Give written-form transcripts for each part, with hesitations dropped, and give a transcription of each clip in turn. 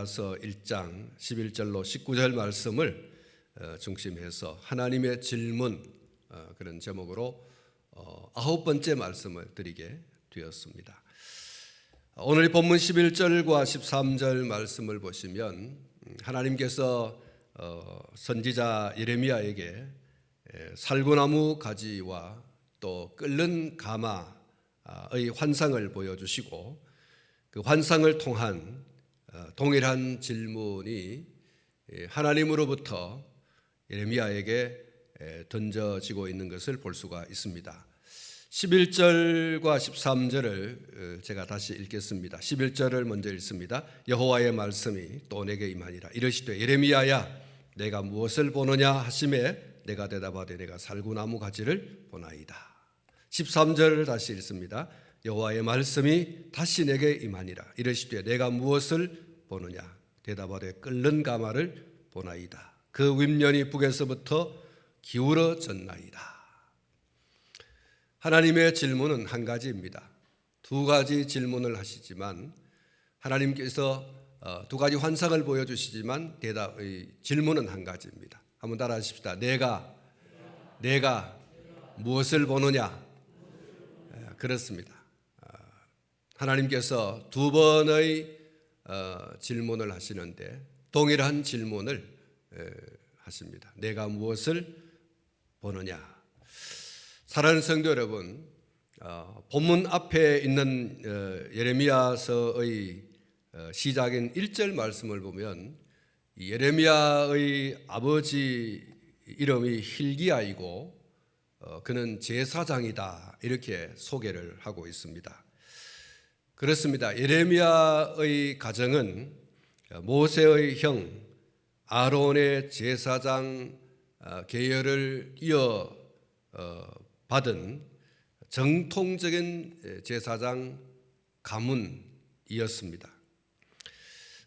예레미야서 1장 11절로 19절 말씀을 중심해서 하나님의 질문, 그런 제목으로 9번째 말씀을 드리게 되었습니다. 오늘 본문 11절과 13절 말씀을 보시면 하나님께서 선지자 예레미야에게 살구나무 가지와 또 끓는 가마의 환상을 보여주시고 그 환상을 통한 동일한 질문이 하나님으로부터 예레미야에게 던져지고 있는 것을 볼 수가 있습니다. 11절과 13절을 제가 다시 읽겠습니다. 11절을 먼저 읽습니다. 여호와의 말씀이 또 내게 임하니라. 이르시되 예레미야야 내가 무엇을 보느냐 하시매 내가 대답하되 내가 살구나무 가지를 보나이다. 13절을 다시 읽습니다. 여호와의 말씀이 다시 내게 임하니라. 이르시되 내가 무엇을 보느냐 대답하되 끓는 가마를 보나이다. 그 윗면이 북에서부터 기울어졌나이다. 하나님의 질문은 한 가지입니다. 두 가지 질문을 하시지만 하나님께서 두 가지 환상을 보여주시지만 질문은 한 가지입니다. 한번 따라하십시다. 내가 무엇을 보느냐? 그렇습니다. 하나님께서 두 번의 질문을 하시는데 동일한 질문을 하십니다. 내가 무엇을 보느냐? 사랑하는 성도 여러분, 본문 앞에 있는 예레미야서의 시작인 1절 말씀을 보면 예레미야의 아버지 이름이 hil기야이고 그는 제사장이다 이렇게 소개를 하고 있습니다. 그렇습니다. 예레미야의 가정은 모세의 형 아론의 제사장 계열을 이어 받은 정통적인 제사장 가문이었습니다.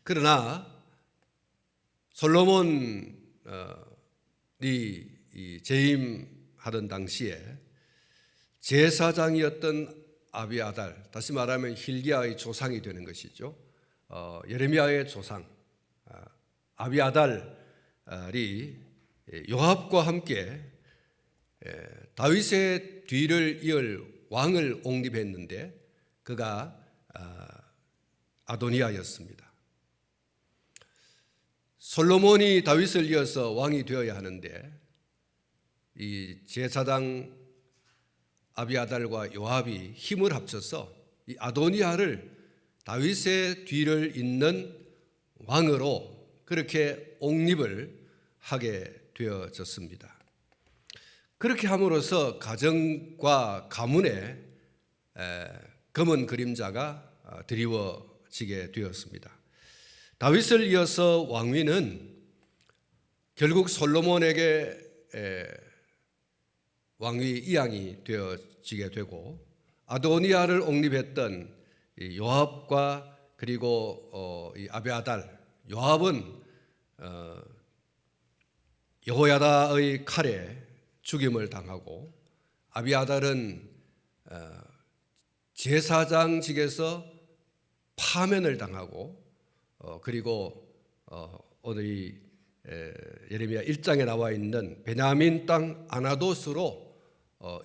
그러나 솔로몬이 재임하던 당시에 제사장이었던 아비아달, 다시 말하면 hil기야의 조상이 되는 것이죠. 예레미야의 조상 아비아달이 요압과 함께 다윗의 뒤를 이을 왕을 옹립했는데 그가 아도니아였습니다. 솔로몬이 다윗을 이어서 왕이 되어야 하는데 이 제사장 아비아달과 요압이 힘을 합쳐서 이 아도니아를 다윗의 뒤를 잇는 왕으로 그렇게 옹립을 하게 되어졌습니다. 그렇게 함으로써 가정과 가문에 검은 그림자가 드리워지게 되었습니다. 다윗을 이어서 왕위는 결국 솔로몬에게 왕위 이양이 되어지게 되고 아도니아를 옹립했던 요압과 그리고 이 아비아달, 요압은 여호야다의 칼에 죽임을 당하고 아비아달은 제사장직에서 파면을 당하고 그리고 오늘 이 예레미야 1장에 나와 있는 베냐민 땅 아나돗으로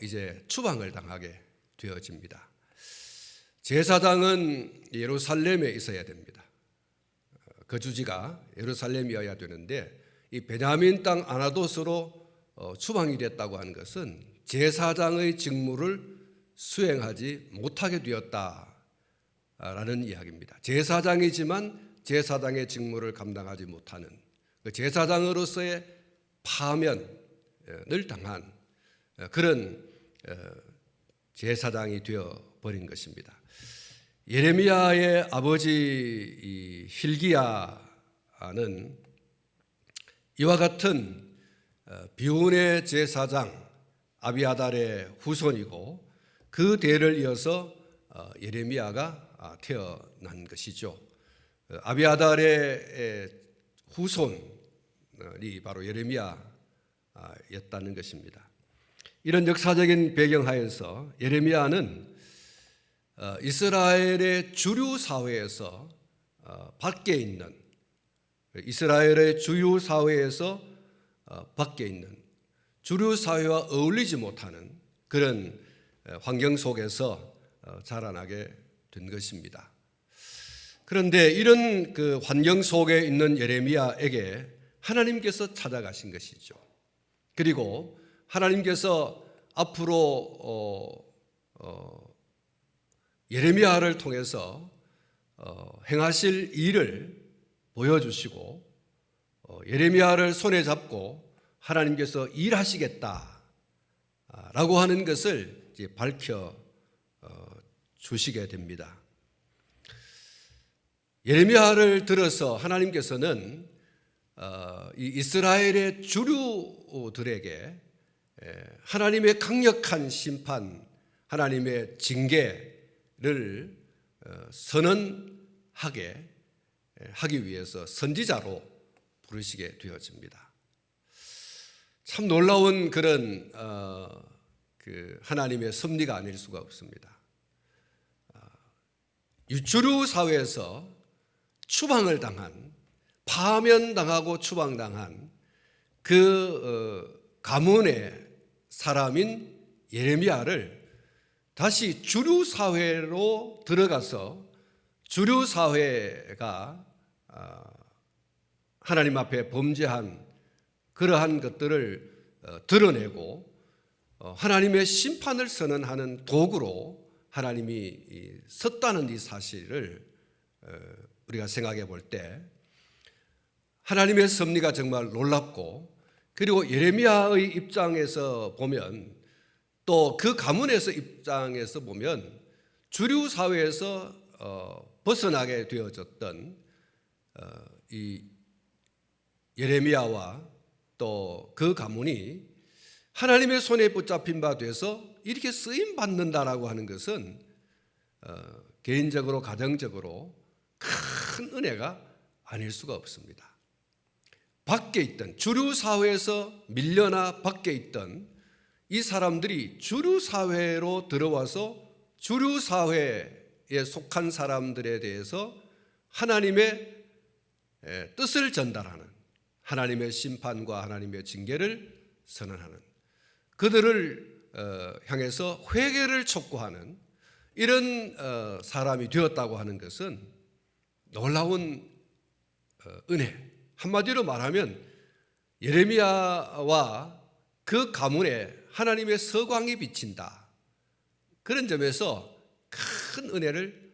이제 추방을 당하게 되어집니다. 제사장은 예루살렘에 있어야 됩니다. 거주지가 예루살렘이어야 되는데 이 베냐민 땅 아나돗으로 추방이 됐다고 하는 것은 제사장의 직무를 수행하지 못하게 되었다라는 이야기입니다. 제사장이지만 제사장의 직무를 감당하지 못하는 제사장으로서의 파면을 당한 그런 제사장이 되어버린 것입니다. 예레미야의 아버지 hil기야는 이와 같은 비운의 제사장 아비아달의 후손이고 그 대를 이어서 예레미야가 태어난 것이죠. 아비아달의 후손이 바로 예레미야였다는 것입니다. 이런 역사적인 배경하에서 예레미야는 이스라엘의 주류 사회에서 밖에 있는 이스라엘의 주류 사회에서 밖에 있는 주류 사회와 어울리지 못하는 그런 환경 속에서 자라나게 된 것입니다. 그런데 이런 그 환경 속에 있는 예레미야에게 하나님께서 찾아가신 것이죠. 그리고 하나님께서 앞으로 예레미야를 통해서 행하실 일을 보여주시고 예레미야를 손에 잡고 하나님께서 일하시겠다라고 하는 것을 이제 밝혀 주시게 됩니다. 예레미야를 들어서 하나님께서는 이 이스라엘의 주류들에게 하나님의 강력한 심판, 하나님의 징계를 선언하게 하기 위해서 선지자로 부르시게 되어집니다. 참 놀라운 그런 그 하나님의 섭리가 아닐 수가 없습니다. 주류 사회에서 추방을 당한, 파면당하고 추방당한 그 가문의 사람인 예레미야를 다시 주류 사회로 들어가서 주류 사회가 하나님 앞에 범죄한 그러한 것들을 드러내고 하나님의 심판을 선언하는 도구로 하나님이 썼다는 이 사실을 우리가 생각해 볼 때 하나님의 섭리가 정말 놀랍고, 그리고 예레미야의 입장에서 보면, 또 그 가문에서 입장에서 보면 주류 사회에서 벗어나게 되어졌던 이 예레미야와 또 그 가문이 하나님의 손에 붙잡힌 바 돼서 이렇게 쓰임 받는다라고 하는 것은 개인적으로 가정적으로 큰 은혜가 아닐 수가 없습니다. 밖에 있던, 주류 사회에서 밀려나 밖에 있던 이 사람들이 주류 사회로 들어와서 주류 사회에 속한 사람들에 대해서 하나님의 뜻을 전달하는, 하나님의 심판과 하나님의 징계를 선언하는, 그들을 향해서 회개를 촉구하는 이런 사람이 되었다고 하는 것은 놀라운 은혜, 한마디로 말하면 예레미야와 그 가문에 하나님의 서광이 비친다, 그런 점에서 큰 은혜를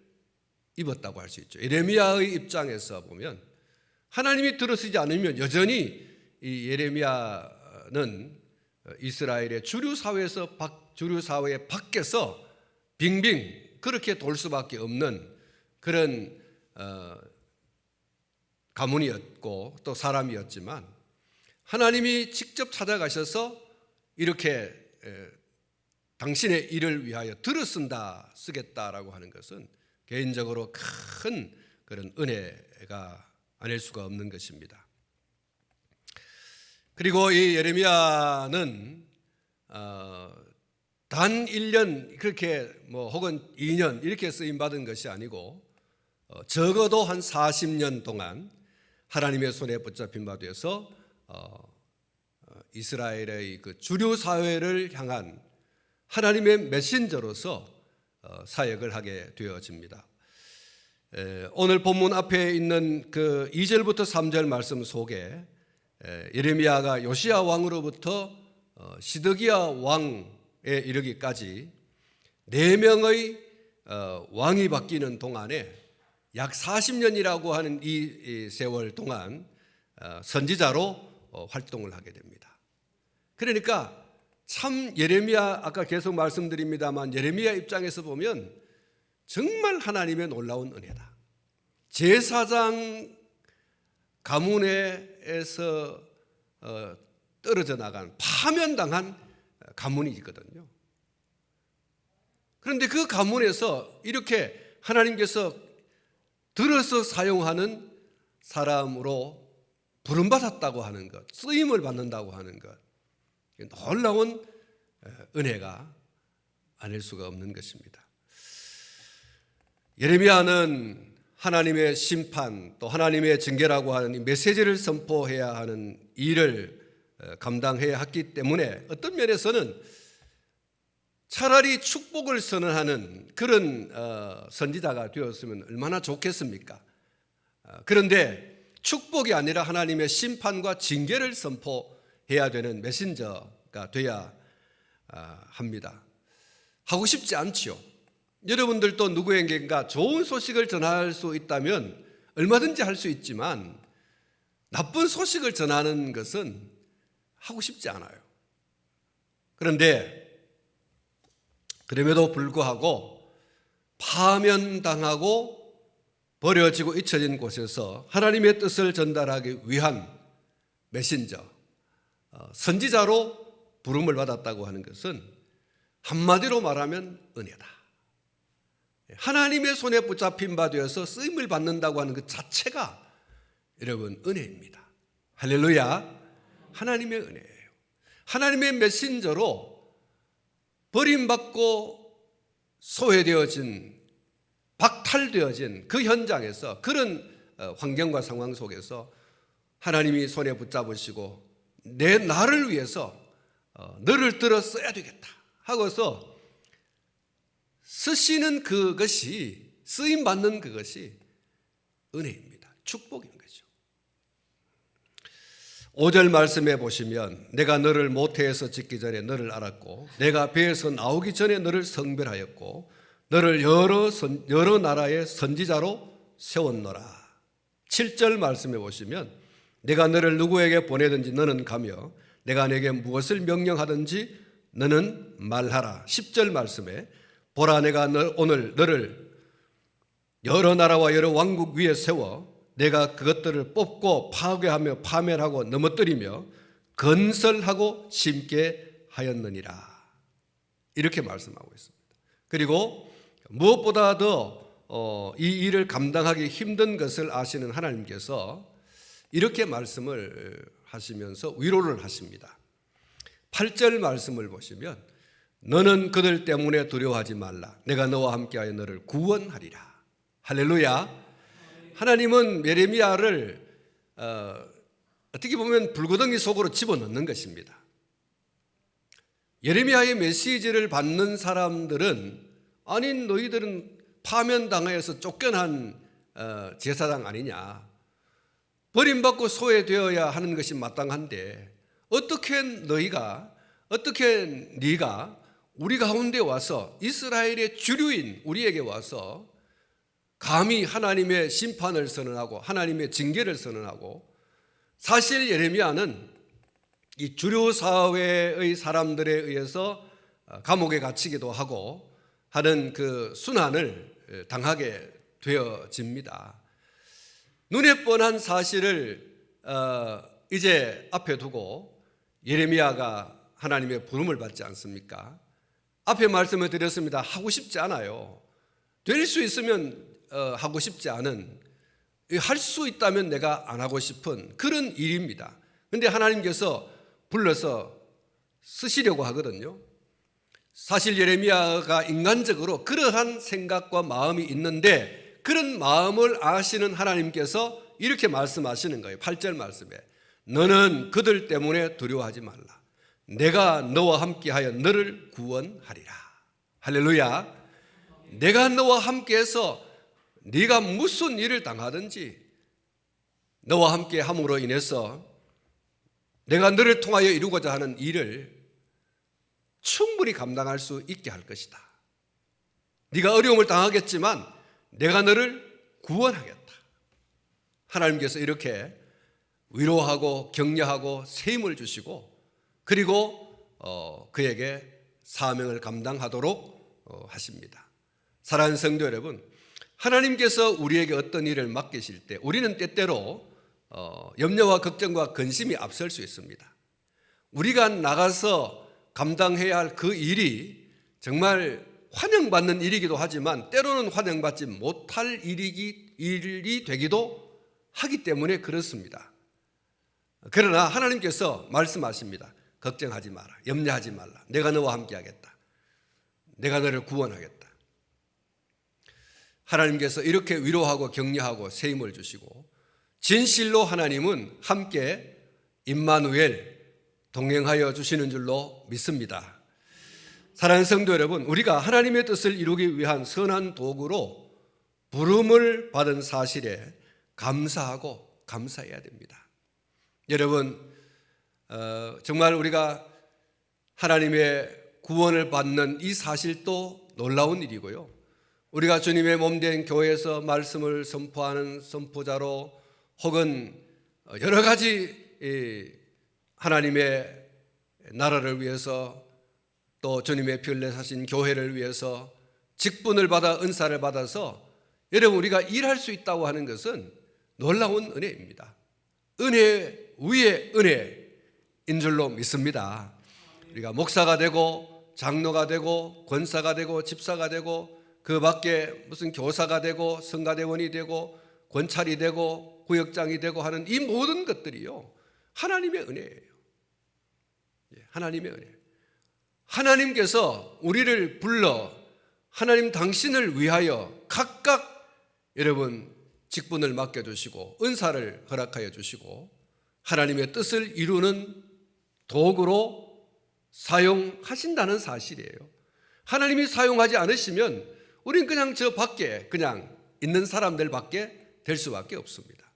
입었다고 할 수 있죠. 예레미야의 입장에서 보면 하나님이 들어서지 않으면 여전히 이 예레미야는 이스라엘의 주류 사회 밖에서 빙빙 그렇게 돌 수밖에 없는 그런 가문이었고 또 사람이었지만, 하나님이 직접 찾아가셔서 이렇게 당신의 일을 위하여 들어쓴다, 쓰겠다라고 하는 것은 개인적으로 큰 그런 은혜가 아닐 수가 없는 것입니다. 그리고 이 예레미야는 단 1년 그렇게 혹은 2년 이렇게 쓰임 받은 것이 아니고 적어도 한 40년 동안 하나님의 손에 붙잡힌 바 되어서 이스라엘의 그 주류 사회를 향한 하나님의 메신저로서 사역을 하게 되어집니다. 오늘 본문 앞에 있는 그 2절부터 3절 말씀 속에 예레미야가 요시야 왕으로부터 시드기야 왕에 이르기까지 4명의 왕이 바뀌는 동안에 약 40년이라고 하는 이 세월 동안 선지자로 활동을 하게 됩니다. 그러니까 참 예레미야, 아까 계속 말씀드립니다만 예레미야 입장에서 보면 정말 하나님의 놀라운 은혜다. 제사장 가문에서 떨어져 나간, 파면당한 가문이 있거든요. 그런데 그 가문에서 이렇게 하나님께서 들어서 사용하는 사람으로 부름받았다고 하는 것, 쓰임을 받는다고 하는 것, 놀라운 은혜가 아닐 수가 없는 것입니다. 예레미야는 하나님의 심판 또 하나님의 징계라고 하는 이 메시지를 선포해야 하는 일을 감당해야 했기 때문에 어떤 면에서는 차라리 축복을 선언하는 그런 선지자가 되었으면 얼마나 좋겠습니까? 그런데 축복이 아니라 하나님의 심판과 징계를 선포해야 되는 메신저가 돼야 합니다. 하고 싶지 않지요. 여러분들도 누구에게인가 좋은 소식을 전할 수 있다면 얼마든지 할 수 있지만 나쁜 소식을 전하는 것은 하고 싶지 않아요. 그런데 그럼에도 불구하고 파면당하고 버려지고 잊혀진 곳에서 하나님의 뜻을 전달하기 위한 메신저, 선지자로 부름을 받았다고 하는 것은 한마디로 말하면 은혜다. 하나님의 손에 붙잡힌 바 되어서 쓰임을 받는다고 하는 것 자체가 여러분 은혜입니다. 할렐루야. 하나님의 은혜예요. 하나님의 메신저로 버림받고 소외되어진, 박탈되어진 그 현장에서, 그런 환경과 상황 속에서 하나님이 손에 붙잡으시고 나를 위해서 너를 들어 써야 되겠다 하고서 쓰시는 그것이, 쓰임받는 그것이 은혜입니다. 축복인 거죠. 5절 말씀해 보시면 내가 너를 모태에서 짓기 전에 너를 알았고 내가 배에서 나오기 전에 너를 성별하였고 너를 여러 나라의 선지자로 세웠노라. 7절 말씀해 보시면 내가 너를 누구에게 보내든지 너는 가며 내가 내게 무엇을 명령하든지 너는 말하라. 10절 말씀에 보라 내가 오늘 너를 여러 나라와 여러 왕국 위에 세워 내가 그것들을 뽑고 파괴하며 파멸하고 넘어뜨리며 건설하고 심게 하였느니라. 이렇게 말씀하고 있습니다. 그리고 무엇보다 더 이 일을 감당하기 힘든 것을 아시는 하나님께서 이렇게 말씀을 하시면서 위로를 하십니다. 8절 말씀을 보시면 너는 그들 때문에 두려워하지 말라. 내가 너와 함께하여 너를 구원하리라. 할렐루야. 하나님은 예레미야를 어떻게 보면 불구덩이 속으로 집어넣는 것입니다. 예레미야의 메시지를 받는 사람들은 아니 너희들은 파면당하여서 쫓겨난 제사장 아니냐, 버림받고 소외되어야 하는 것이 마땅한데 어떻게 네가 우리 가운데 와서 이스라엘의 주류인 우리에게 와서 감히 하나님의 심판을 선언하고 하나님의 징계를 선언하고, 사실 예레미야는 이 주류 사회의 사람들에 의해서 감옥에 갇히기도 하고 하는 그 순환을 당하게 되어집니다. 눈에 뻔한 사실을 이제 앞에 두고 예레미야가 하나님의 부름을 받지 않습니까? 앞에 말씀을 드렸습니다. 하고 싶지 않아요. 될 수 있으면 하고 싶지 않은, 할 수 있다면 내가 안 하고 싶은 그런 일입니다. 그런데 하나님께서 불러서 쓰시려고 하거든요. 사실 예레미야가 인간적으로 그러한 생각과 마음이 있는데 그런 마음을 아시는 하나님께서 이렇게 말씀하시는 거예요. 8절 말씀에 너는 그들 때문에 두려워하지 말라. 내가 너와 함께하여 너를 구원하리라. 할렐루야. 내가 너와 함께해서 네가 무슨 일을 당하든지 너와 함께함으로 인해서 내가 너를 통하여 이루고자 하는 일을 충분히 감당할 수 있게 할 것이다. 네가 어려움을 당하겠지만 내가 너를 구원하겠다. 하나님께서 이렇게 위로하고 격려하고 새 힘을 주시고 그리고 그에게 사명을 감당하도록 하십니다. 사랑하는 성도 여러분, 하나님께서 우리에게 어떤 일을 맡기실 때 우리는 때때로 염려와 걱정과 근심이 앞설 수 있습니다. 우리가 나가서 감당해야 할 그 일이 정말 환영받는 일이기도 하지만 때로는 환영받지 못할 일이 되기도 하기 때문에 그렇습니다. 그러나 하나님께서 말씀하십니다. 걱정하지 마라. 염려하지 말라. 내가 너와 함께 하겠다. 내가 너를 구원하겠다. 하나님께서 이렇게 위로하고 격려하고 새 힘을 주시고 진실로 하나님은 함께 임마누엘 동행하여 주시는 줄로 믿습니다. 사랑하는 성도 여러분, 우리가 하나님의 뜻을 이루기 위한 선한 도구로 부름을 받은 사실에 감사하고 감사해야 됩니다. 여러분, 정말 우리가 하나님의 구원을 받는 이 사실도 놀라운 일이고요. 우리가 주님의 몸된 교회에서 말씀을 선포하는 선포자로 혹은 여러 가지 하나님의 나라를 위해서 또 주님의 피 흘려 사신 교회를 위해서 직분을 받아 은사를 받아서 여러분 우리가 일할 수 있다고 하는 것은 놀라운 은혜입니다. 은혜 위에 은혜인 줄로 믿습니다. 우리가 목사가 되고 장로가 되고 권사가 되고 집사가 되고 그 밖에 무슨 교사가 되고 성가대원이 되고 권찰이 되고 구역장이 되고 하는 이 모든 것들이요 하나님의 은혜예요. 하나님의 은혜. 하나님께서 우리를 불러 하나님 당신을 위하여 각각 여러분 직분을 맡겨주시고 은사를 허락하여 주시고 하나님의 뜻을 이루는 도구로 사용하신다는 사실이에요. 하나님이 사용하지 않으시면 우린 그냥 저 밖에 그냥 있는 사람들밖에 될 수밖에 없습니다.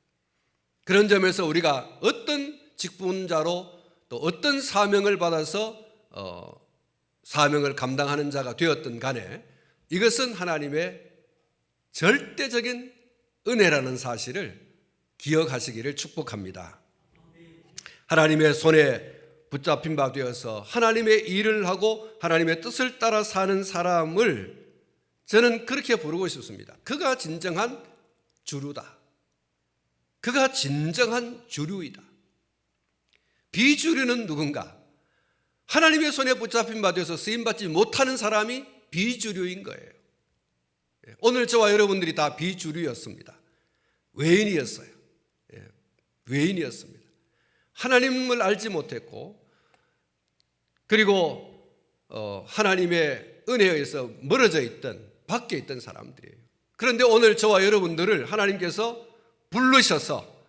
그런 점에서 우리가 어떤 직분자로 또 어떤 사명을 받아서 사명을 감당하는 자가 되었든 간에 이것은 하나님의 절대적인 은혜라는 사실을 기억하시기를 축복합니다. 하나님의 손에 붙잡힌 바 되어서 하나님의 일을 하고 하나님의 뜻을 따라 사는 사람을 저는 그렇게 부르고 싶습니다. 그가 진정한 주류다. 그가 진정한 주류이다. 비주류는 누군가? 하나님의 손에 붙잡힌 바 되어서 쓰임받지 못하는 사람이 비주류인 거예요. 오늘 저와 여러분들이 다 비주류였습니다. 외인이었어요. 외인이었습니다. 하나님을 알지 못했고 그리고 하나님의 은혜에 의해서 멀어져 있던 밖에 있던 사람들이에요. 그런데 오늘 저와 여러분들을 하나님께서 부르셔서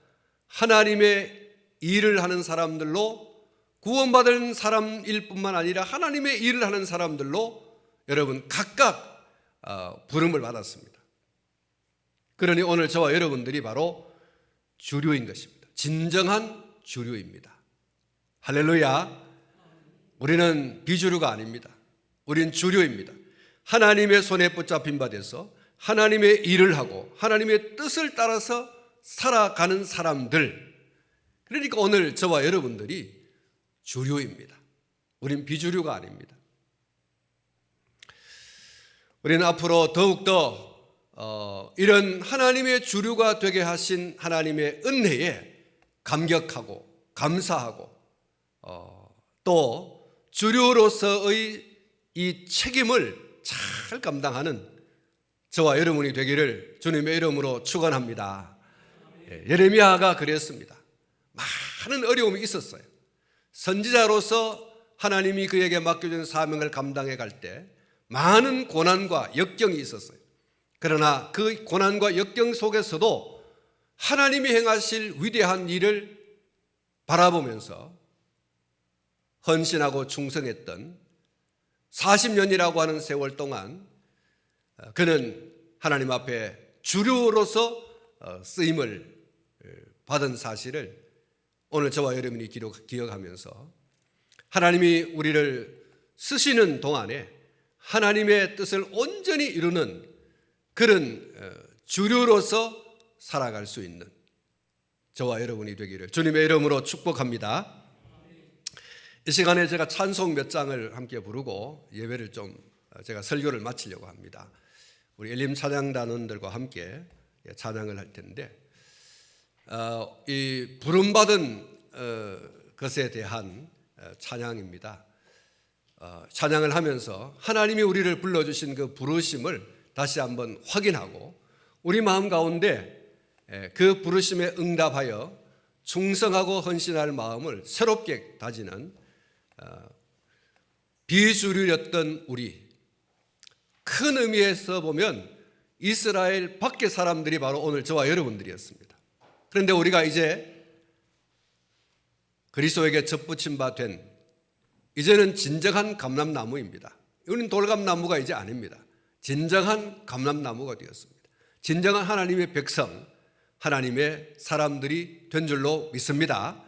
하나님의 일을 하는 사람들로 구원받은 사람일 뿐만 아니라 하나님의 일을 하는 사람들로 여러분 각각 부름을 받았습니다. 그러니 오늘 저와 여러분들이 바로 주류인 것입니다. 진정한 주류입니다. 할렐루야. 우리는 비주류가 아닙니다. 우리는 주류입니다. 하나님의 손에 붙잡힌 바 돼서 하나님의 일을 하고 하나님의 뜻을 따라서 살아가는 사람들. 그러니까 오늘 저와 여러분들이 주류입니다. 우린 비주류가 아닙니다. 우리는 앞으로 더욱더 이런 하나님의 주류가 되게 하신 하나님의 은혜에 감격하고 감사하고 또 주류로서의 이 책임을 잘 감당하는 저와 여러분이 되기를 주님의 이름으로 축원합니다. 예레미야가 그랬습니다. 많은 어려움이 있었어요. 선지자로서 하나님이 그에게 맡겨준 사명을 감당해 갈 때 많은 고난과 역경이 있었어요. 그러나 그 고난과 역경 속에서도 하나님이 행하실 위대한 일을 바라보면서 헌신하고 충성했던 40년이라고 하는 세월 동안 그는 하나님 앞에 주류로서 쓰임을 받은 사실을 오늘 저와 여러분이 기억하면서 하나님이 우리를 쓰시는 동안에 하나님의 뜻을 온전히 이루는 그런 주류로서 살아갈 수 있는 저와 여러분이 되기를 주님의 이름으로 축복합니다. 이 시간에 제가 찬송 몇 장을 함께 부르고 예배를 좀 제가 설교를 마치려고 합니다. 우리 엘림 찬양단원들과 함께 찬양을 할 텐데 이 부름받은 것에 대한 찬양입니다. 찬양을 하면서 하나님이 우리를 불러주신 그 부르심을 다시 한번 확인하고 우리 마음 가운데 그 부르심에 응답하여 충성하고 헌신할 마음을 새롭게 다지는 비주류였던 우리, 큰 의미에서 보면 이스라엘 밖의 사람들이 바로 오늘 저와 여러분들이었습니다. 그런데 우리가 이제 그리스도에게 접붙임 바 된 이제는 진정한 감람나무입니다. 이거는 돌감나무가 이제 아닙니다. 진정한 감람나무가 되었습니다. 진정한 하나님의 백성, 하나님의 사람들이 된 줄로 믿습니다.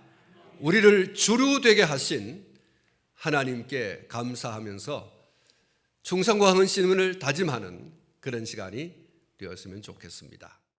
우리를 주류 되게 하신 하나님께 감사하면서 충성과 헌신을 다짐하는 그런 시간이 되었으면 좋겠습니다.